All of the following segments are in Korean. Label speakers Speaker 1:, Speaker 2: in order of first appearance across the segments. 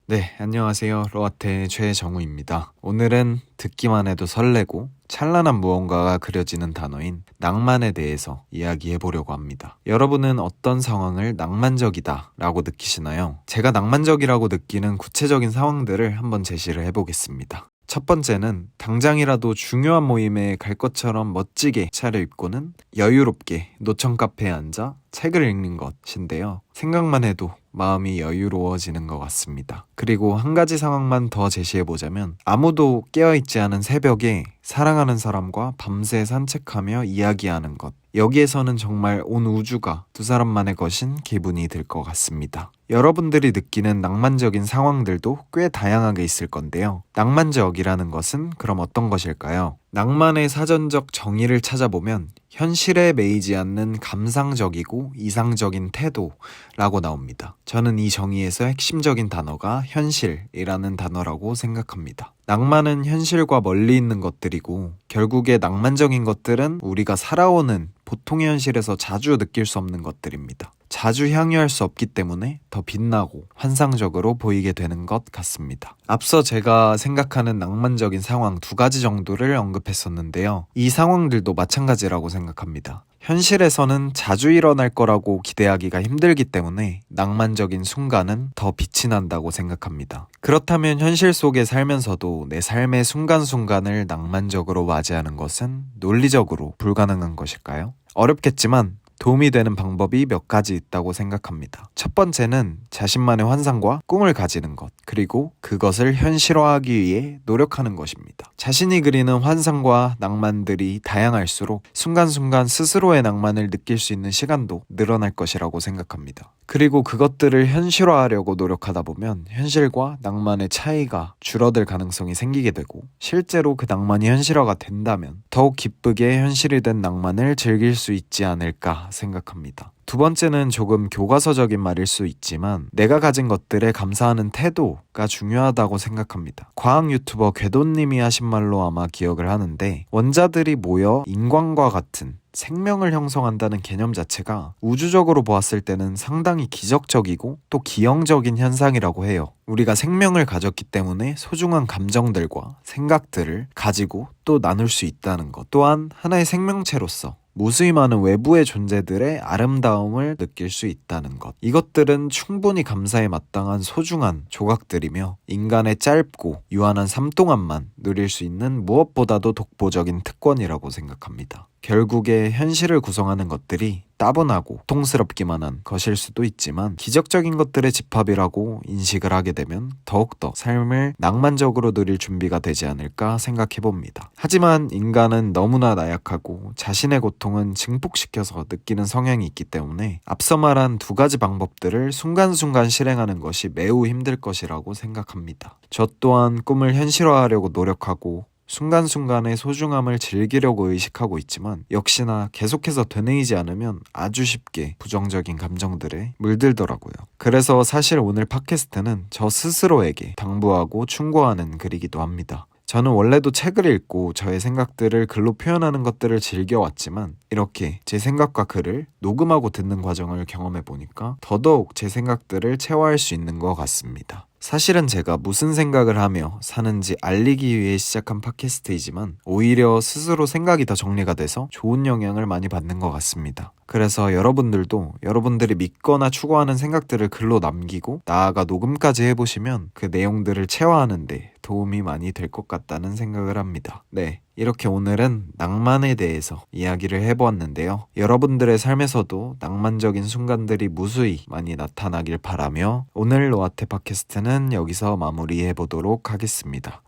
Speaker 1: 네, 안녕하세요. 로아테의 최정우입니다. 오늘은 듣기만 해도 설레고 찬란한 무언가가 그려지는 단어인 낭만에 대해서 이야기해 보려고 합니다. 여러분은 어떤 상황을 낭만적이다 라고 느끼시나요? 제가 낭만적이라고 느끼는 구체적인 상황들을 한번 제시를 해보겠습니다. 첫 번째는 당장이라도 중요한 모임에 갈 것처럼 멋지게 차려입고는 여유롭게 노천 카페에 앉아 책을 읽는 것인데요. 생각만 해도 마음이 여유로워지는 것 같습니다. 그리고 한 가지 상황만 더 제시해보자면 아무도 깨어있지 않은 새벽에 사랑하는 사람과 밤새 산책하며 이야기하는 것. 여기에서는 정말 온 우주가 두 사람만의 것인 기분이 들 것 같습니다. 여러분들이 느끼는 낭만적인 상황들도 꽤 다양하게 있을 건데요. 낭만적이라는 것은 그럼 어떤 것일까요? 낭만의 사전적 정의를 찾아보면 현실에 매이지 않는 감상적이고 이상적인 태도라고 나옵니다. 저는 이 정의에서 핵심적인 단어가 현실이라는 단어라고 생각합니다. 낭만은 현실과 멀리 있는 것들이고 결국에 낭만적인 것들은 우리가 살아오는 보통의 현실에서 자주 느낄 수 없는 것들입니다. 자주 향유할 수 없기 때문에 더 빛나고 환상적으로 보이게 되는 것 같습니다. 앞서 제가 생각하는 낭만적인 상황 두 가지 정도를 언급했었는데요. 이 상황들도 마찬가지라고 생각합니다. 현실에서는 자주 일어날 거라고 기대하기가 힘들기 때문에 낭만적인 순간은 더 빛이 난다고 생각합니다. 그렇다면 현실 속에 살면서도 내 삶의 순간순간을 낭만적으로 맞이하는 것은 논리적으로 불가능한 것일까요? 어렵겠지만 도움이 되는 방법이 몇 가지 있다고 생각합니다. 첫 번째는 자신만의 환상과 꿈을 가지는 것, 그리고 그것을 현실화하기 위해 노력하는 것입니다. 자신이 그리는 환상과 낭만들이 다양할수록 순간순간 스스로의 낭만을 느낄 수 있는 시간도 늘어날 것이라고 생각합니다. 그리고 그것들을 현실화하려고 노력하다 보면 현실과 낭만의 차이가 줄어들 가능성이 생기게 되고 실제로 그 낭만이 현실화가 된다면 더욱 기쁘게 현실이 된 낭만을 즐길 수 있지 않을까 생각합니다. 두 번째는 조금 교과서적인 말일 수 있지만 내가 가진 것들에 감사하는 태도가 중요하다고 생각합니다. 과학 유튜버 궤도님이 하신 말로 아마 기억을 하는데 원자들이 모여 인광과 같은 생명을 형성한다는 개념 자체가 우주적으로 보았을 때는 상당히 기적적이고 또 기형적인 현상이라고 해요. 우리가 생명을 가졌기 때문에 소중한 감정들과 생각들을 가지고 또 나눌 수 있다는 것 또한 하나의 생명체로서 무수히 많은 외부의 존재들의 아름다움을 느낄 수 있다는 것. 이것들은 충분히 감사에 마땅한 소중한 조각들이며 인간의 짧고 유한한 삶 동안만 누릴 수 있는 무엇보다도 독보적인 특권이라고 생각합니다. 결국에 현실을 구성하는 것들이 따분하고 고통스럽기만 한 것일 수도 있지만 기적적인 것들의 집합이라고 인식을 하게 되면 더욱더 삶을 낭만적으로 누릴 준비가 되지 않을까 생각해봅니다. 하지만 인간은 너무나 나약하고 자신의 고통은 증폭시켜서 느끼는 성향이 있기 때문에 앞서 말한 두 가지 방법들을 순간순간 실행하는 것이 매우 힘들 것이라고 생각합니다. 저 또한 꿈을 현실화하려고 노력하고 순간순간의 소중함을 즐기려고 의식하고 있지만 역시나 계속해서 되뇌이지 않으면 아주 쉽게 부정적인 감정들에 물들더라고요. 그래서 사실 오늘 팟캐스트는 저 스스로에게 당부하고 충고하는 글이기도 합니다. 저는 원래도 책을 읽고 저의 생각들을 글로 표현하는 것들을 즐겨왔지만 이렇게 제 생각과 글을 녹음하고 듣는 과정을 경험해보니까 더더욱 제 생각들을 체화할 수 있는 것 같습니다. 사실은 제가 무슨 생각을 하며 사는지 알리기 위해 시작한 팟캐스트이지만 오히려 스스로 생각이 더 정리가 돼서 좋은 영향을 많이 받는 것 같습니다. 그래서 여러분들도 여러분들이 믿거나 추구하는 생각들을 글로 남기고 나아가 녹음까지 해보시면 그 내용들을 체화하는 데 도움이 많이 될 것 같다는 생각을 합니다. 네, 이렇게 오늘은 낭만에 대해서 이야기를 해보았는데요. 여러분들의 삶에서도 낭만적인 순간들이 무수히 많이 나타나길 바라며 오늘 로아테 팟캐스트는 여기서 마무리해보도록 하겠습니다.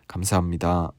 Speaker 1: 감사합니다.